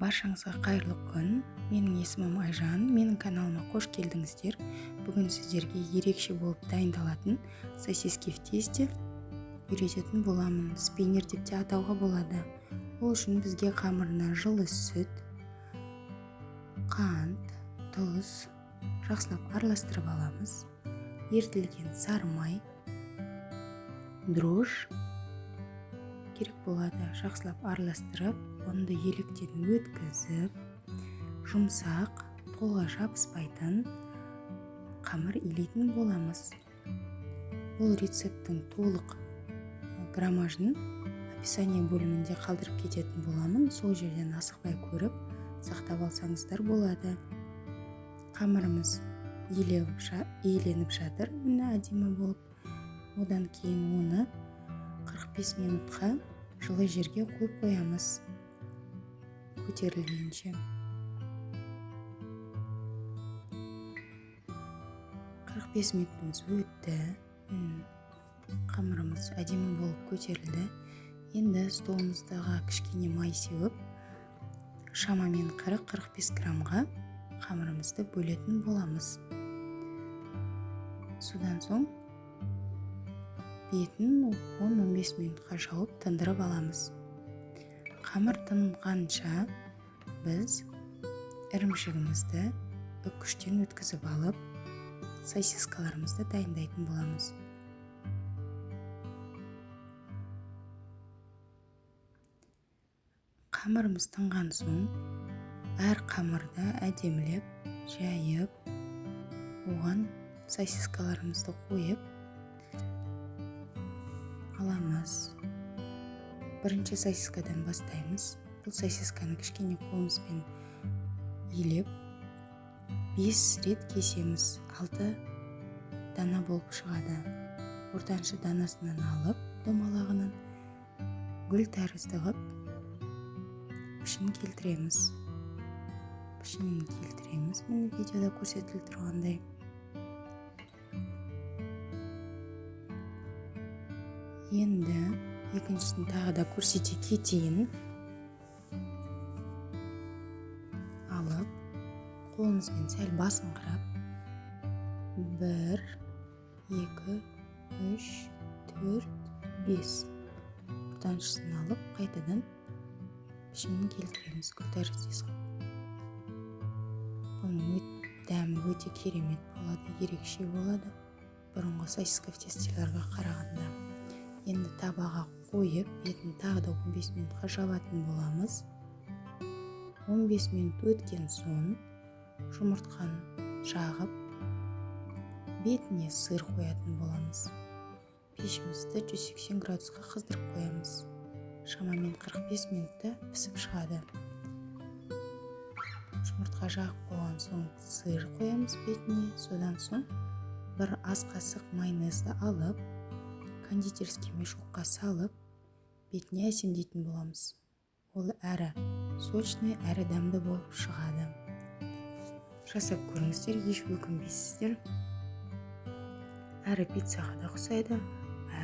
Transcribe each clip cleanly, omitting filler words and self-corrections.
Баршаңызға қайырлы күн. Менің есімім Айжан. Менің каналыма қош келдіңіздер. Бүгін сіздерге ерекше болып дайындалатын сосиски в тесте үйрететін боламын. Спиннер деп те атауға болады. Ол үшін бізге қамырына жылы сүт, қант, тұз жақсылап араластырып аламыз. Ертілген сары май, дрожж керек болады. Жақсылап араластырып, оны електен өткізіп, жұмсақ, қолға жабыспайтын қамыр илейтін боламыз. Бұл рецепттің толық граммажын описание бөлімінде қалдырып кететін боламын. Сол жерден асықпай көріп, сақтап алсаңыздар болады. Қамырымыз иленіп жатыр, міне әдемі болып. Одан кейін оны 45 минутқа жылы жерге қойып қоямыз, көтерілгенше. 45 минутымыз өтті. Қамырымыз әдемі болып көтерілді. Енді столымыздағы кішкене май сеуіп, шамамен 40-45 граммға қамырымызды бөлетін боламыз. Содан соң бетін 10-15 минутқа жауып тындырып аламыз. Қамыр тынғанша біз ірімшігімізді үккіштен өткізіп алып, сосискаларымызды дайындайтын боламыз. Қамырымыз тынған соң әр қамырды әдемілеп, жайып, оған сосискаларымызды қойып аламыз. Бірінші сосискадан бастаймыз. Бұл сосисканы кішкене қолымызбен илеп 5 рет кесеміз. 6 дана болып шығады. Ортаншы данасынан алып, домалағынан гүл тәрізді ғып пішін келтіреміз. Пішінін келтіреміз. Міне видеода көрсетіліп тұрғандай. Енді екіншісін тағы да көрсете кетейін. Алып, қолымызбен сәл басыңқырап, 1, 2, 3, 4, 5 ортаншысын алып, қайтадан пішінін келтіреміз, гүл тәріздес қылып. Бұның дәмі өте керемет болады, ерекше болады, бұрынғы сосиска в тестелерге қарағанда. Енді табаға қойып, бетін тағы да 15 минутқа жабатын боламыз. 15 минут өткен соң жұмыртқаны жағып, бетіне сыр қоятын боламыз. Пешімізді 180 градусқа қыздырып қоямыз. Шамамен 45 минутта пісіп шығады. Жұмыртқа жағып қойған соң сыр қоямыз бетіне. Содан соң бір ас қасық майонезді алып, кондитерский мешокқа салып, бетіне әсемдейтін боламыз. Ол әрі сочный, әрі дәмді болып шығады. Жасап көріңіздер, еш өкінбейсіздер. Әрі пиццаға да ұқсайды,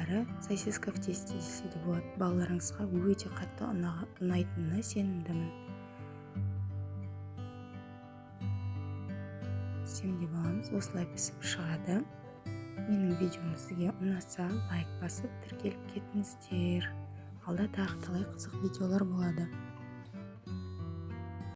әрі сосиска в тесте десе де болады. Балаларыңызға өте қатты ұнайтынына сенімдімін. Сенімде боламыз, осылай пісіп шығады. Менің видеом сізге ұнаса, лайк басып, тіркеліп кетіңіздер. Алда тағы талай қызық видеолар болады.